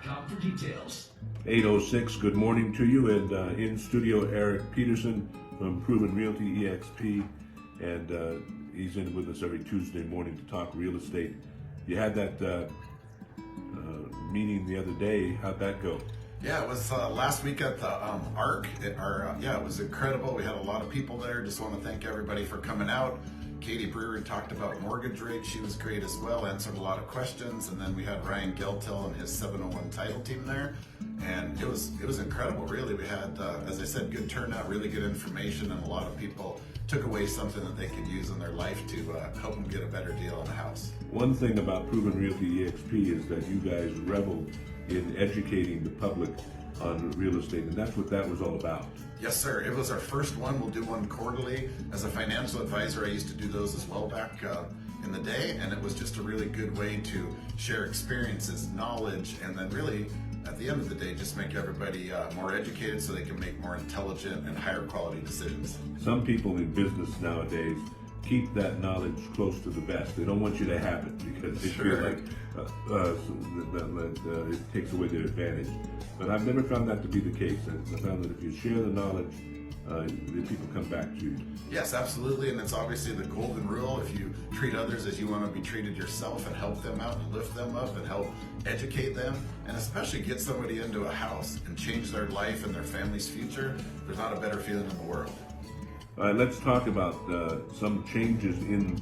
realtyreport.com for details. 8:06, good morning to you, and in studio Erik Peterson from Proven Realty EXP, and he's in with us every Tuesday morning to talk real estate. You had that meeting the other day. How'd that go? Yeah, it was last week at the ARC. It was incredible. We had a lot of people there. Just want to thank everybody for coming out. Katie Brewer talked about mortgage rates. She was great as well, answered a lot of questions. And then we had Ryan Geltel and his 701 title team there. And it was incredible, really. We had, as I said, good turnout, really good information, and a lot of people took away something that they could use in their life to help them get a better deal on a house. One thing about Proven Realty EXP is that you guys revel in educating the public on real estate, and that's what that was all about. Yes, sir. It was our first one. We'll do one quarterly. As a financial advisor, I used to do those as well back in the day, and it was just a really good way to share experiences, knowledge, and then really, at the end of the day, just make everybody more educated so they can make more intelligent and higher quality decisions. Some people in business nowadays keep that knowledge close to the vest. They don't want you to have it because they feel like it takes away their advantage. But I've never found that to be the case. I found that if you share the knowledge, the people come back to you. Yes, absolutely, and it's obviously the golden rule. If you treat others as you want to be treated yourself and help them out and lift them up and help educate them, and especially get somebody into a house and change their life and their family's future, there's not a better feeling in the world. All right, let's talk about some changes in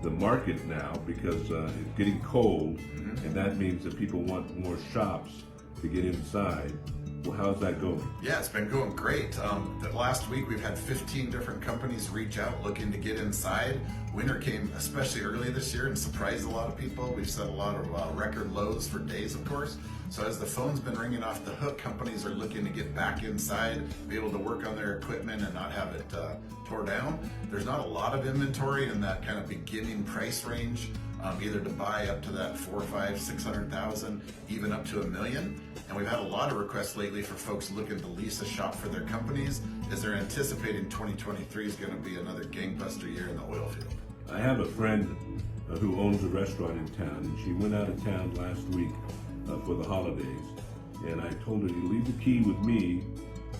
the market now, because it's getting cold, and that means that people want more shops to get inside. Well, how's that going? Yeah, it's been going great. The last week we've had 15 different companies reach out looking to get inside. Winter came especially early this year and surprised a lot of people. We've set a lot of record lows for days, of course. So as the phone's been ringing off the hook, companies are looking to get back inside, be able to work on their equipment and not have it tore down. There's not a lot of inventory in that kind of beginning price range, either to buy up to that 400,000, 500,000, 600,000, even up to $1 million. And we've had a lot of requests lately for folks looking to lease a shop for their companies, as they're anticipating 2023 is going to be another gangbuster year in the oil field. I have a friend who owns a restaurant in town, and she went out of town last week for the holidays. And I told her, you leave the key with me,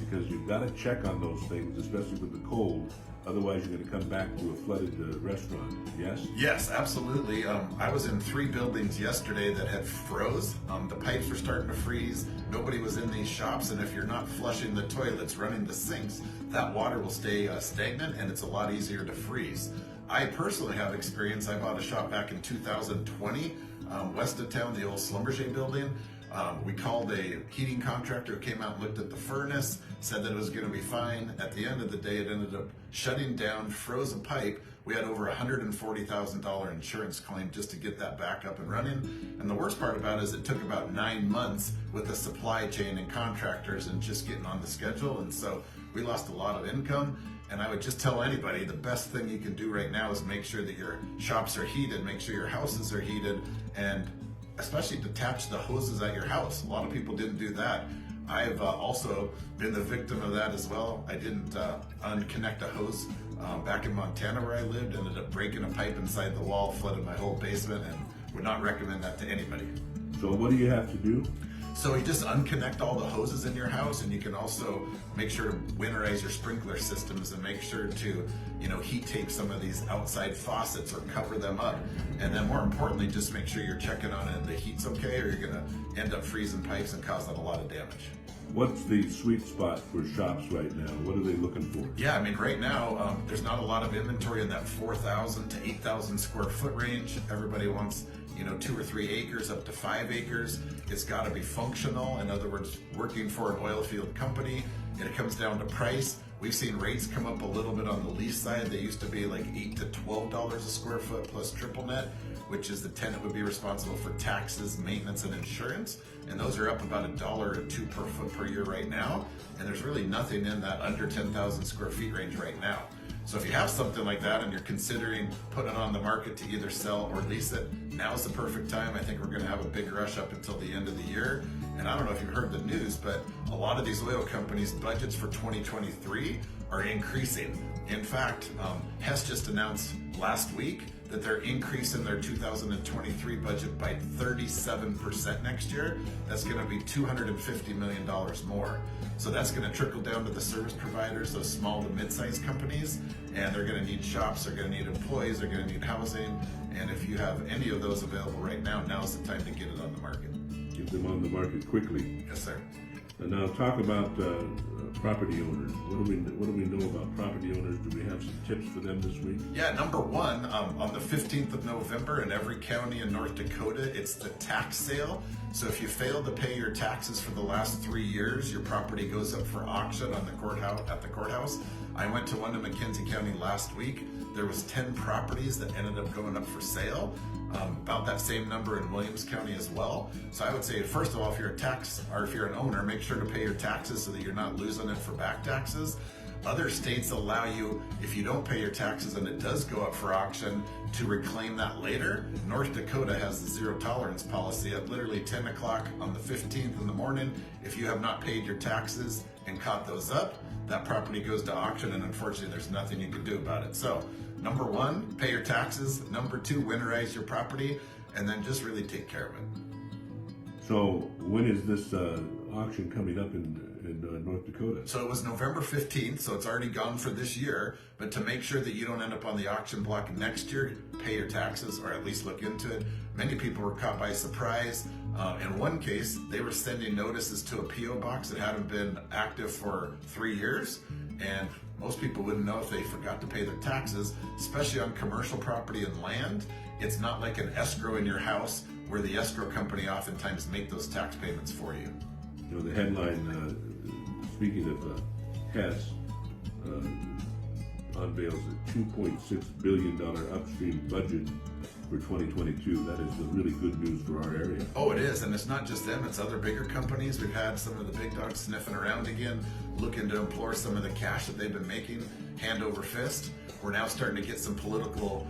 because you've got to check on those things, especially with the cold. Otherwise, you're going to come back to a flooded restaurant. Yes? Yes, absolutely. I was in 3 buildings yesterday that had froze. The pipes were starting to freeze. Nobody was in these shops, and if you're not flushing the toilets, running the sinks, that water will stay stagnant, and it's a lot easier to freeze. I personally have experience. I bought a shop back in 2020, west of town, the old Schlumberger building. We called a heating contractor who came out and looked at the furnace, said that it was going to be fine. At the end of the day, it ended up shutting down, froze a pipe. We had over $140,000 insurance claim just to get that back up and running. And the worst part about it is it took about 9 months with the supply chain and contractors and just getting on the schedule. And so we lost a lot of income. And I would just tell anybody, the best thing you can do right now is make sure that your shops are heated, make sure your houses are heated, and especially detach the hoses at your house. A lot of people didn't do that. I've also been the victim of that as well. I didn't unconnect a hose back in Montana where I lived, ended up breaking a pipe inside the wall, flooded my whole basement, and would not recommend that to anybody. So what do you have to do? So you just unconnect all the hoses in your house, and you can also make sure to winterize your sprinkler systems and make sure to, heat tape some of these outside faucets or cover them up. And then more importantly, just make sure you're checking on it, the heat's okay, or you're gonna end up freezing pipes and causing a lot of damage. What's the sweet spot for shops right now? What are they looking for? Yeah, right now, there's not a lot of inventory in that 4,000 to 8,000 square foot range. Everybody wants 2 or 3 acres up to 5 acres. It's got to be functional. In other words, working for an oil field company. And it comes down to price. We've seen rates come up a little bit on the lease side. They used to be like $8 to $12 a square foot plus triple net, which is the tenant would be responsible for taxes, maintenance, and insurance. And those are up about $1 or $2 per foot per year right now. And there's really nothing in that under 10,000 square feet range right now. So if you have something like that and you're considering putting it on the market to either sell or lease it, now's the perfect time. I think we're going to have a big rush up until the end of the year. And I don't know if you've heard the news, but a lot of these oil companies' budgets for 2023 are increasing. In fact, Hess just announced last week that they're increasing their 2023 budget by 37% next year. That's going to be $250 million more. So that's going to trickle down to the service providers, those small to mid-sized companies, and they're going to need shops, they're going to need employees, they're going to need housing. And if you have any of those available right now, now's the time to get it on the market. Get them on the market quickly. Yes, sir. And now talk about property owners. What do we know about property owners? Do we have some tips for them this week? Yeah, number one, on the 15th of November in every county in North Dakota, it's the tax sale. So if you failed to pay your taxes for the last 3 years, your property goes up for auction on the courthouse. I went to one in McKenzie County last week. There was 10 properties that ended up going up for sale. About that same number in Williams County as well. So I would say, first of all, if you're if you're an owner, make sure to pay your taxes so that you're not losing it for back taxes. Other states allow you, if you don't pay your taxes and it does go up for auction, to reclaim that later. North Dakota has the zero tolerance policy at literally 10 o'clock on the 15th in the morning. If you have not paid your taxes and caught those up, that property goes to auction, and unfortunately there's nothing you can do about it. So number one, pay your taxes. Number two, winterize your property, and then just really take care of it. So when is this auction coming up in North Dakota? So it was November 15th, so it's already gone for this year. But to make sure that you don't end up on the auction block next year, pay your taxes, or at least look into it. Many people were caught by surprise. In one case, they were sending notices to a P.O. box that hadn't been active for 3 years. And most people wouldn't know if they forgot to pay their taxes, especially on commercial property and land. It's not like an escrow in your house where the escrow company oftentimes make those tax payments for you. You know, the headline, speaking of Hess, unveils a $2.6 billion upstream budget for 2022. That is the really good news for our area. Oh, it is, and it's not just them, it's other bigger companies. We've had some of the big dogs sniffing around again, looking to implore some of the cash that they've been making hand over fist. We're now starting to get some political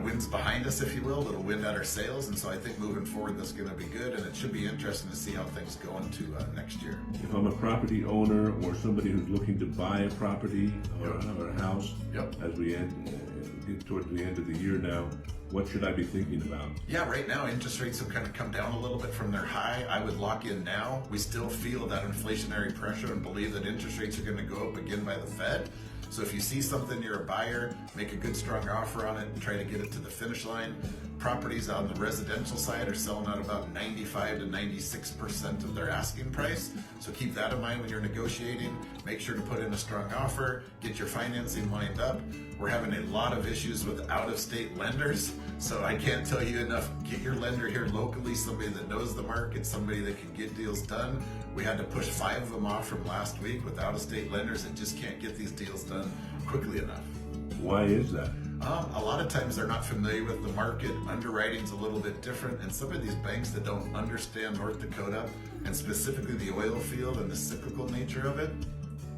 winds behind us, if you will, a little wind at our sails, and so I think moving forward that's going to be good, and it should be interesting to see how things go into next year. If I'm a property owner or somebody who's looking to buy a property or a house, as we get towards the end of the year now, what should I be thinking about? Yeah, right now interest rates have kind of come down a little bit from their high. I would lock in now. We still feel that inflationary pressure and believe that interest rates are going to go up again by the Fed. So if you see something, you're a buyer, make a good strong offer on it and try to get it to the finish line. Properties on the residential side are selling at about 95 to 96% of their asking price. So keep that in mind when you're negotiating. Make sure to put in a strong offer, get your financing lined up. We're having a lot of issues with out-of-state lenders. So I can't tell you enough. Get your lender here locally, somebody that knows the market, somebody that can get deals done. We had to push 5 of them off from last week with out-of-state lenders that just can't get these deals done quickly enough. Why is that? A lot of times they're not familiar with the market. Underwriting's a little bit different, and some of these banks that don't understand North Dakota and specifically the oil field and the cyclical nature of it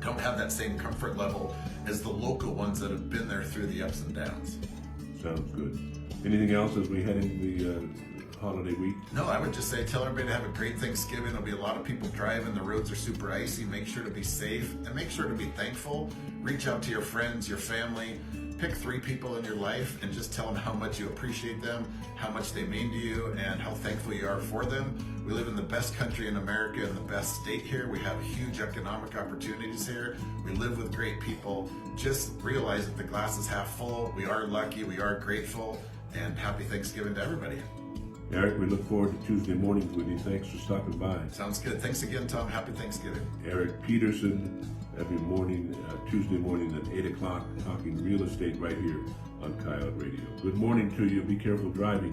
don't have that same comfort level as the local ones that have been there through the ups and downs. Sounds good. Anything else as we head into the holiday week? No, I would just say tell everybody to have a great Thanksgiving. There'll be a lot of people driving. The roads are super icy. Make sure to be safe and make sure to be thankful. Reach out to your friends, your family. Pick 3 people in your life and just tell them how much you appreciate them, how much they mean to you, and how thankful you are for them. We live in the best country in America and the best state here. We have huge economic opportunities here. We live with great people. Just realize that the glass is half full. We are lucky. We are grateful. And happy Thanksgiving to everybody. Eric, we look forward to Tuesday mornings with you. Thanks for stopping by. Sounds good. Thanks again, Tom. Happy Thanksgiving. Erik Peterson, every morning, Tuesday morning at 8 o'clock, talking real estate right here on Coyote Radio. Good morning to you. Be careful driving.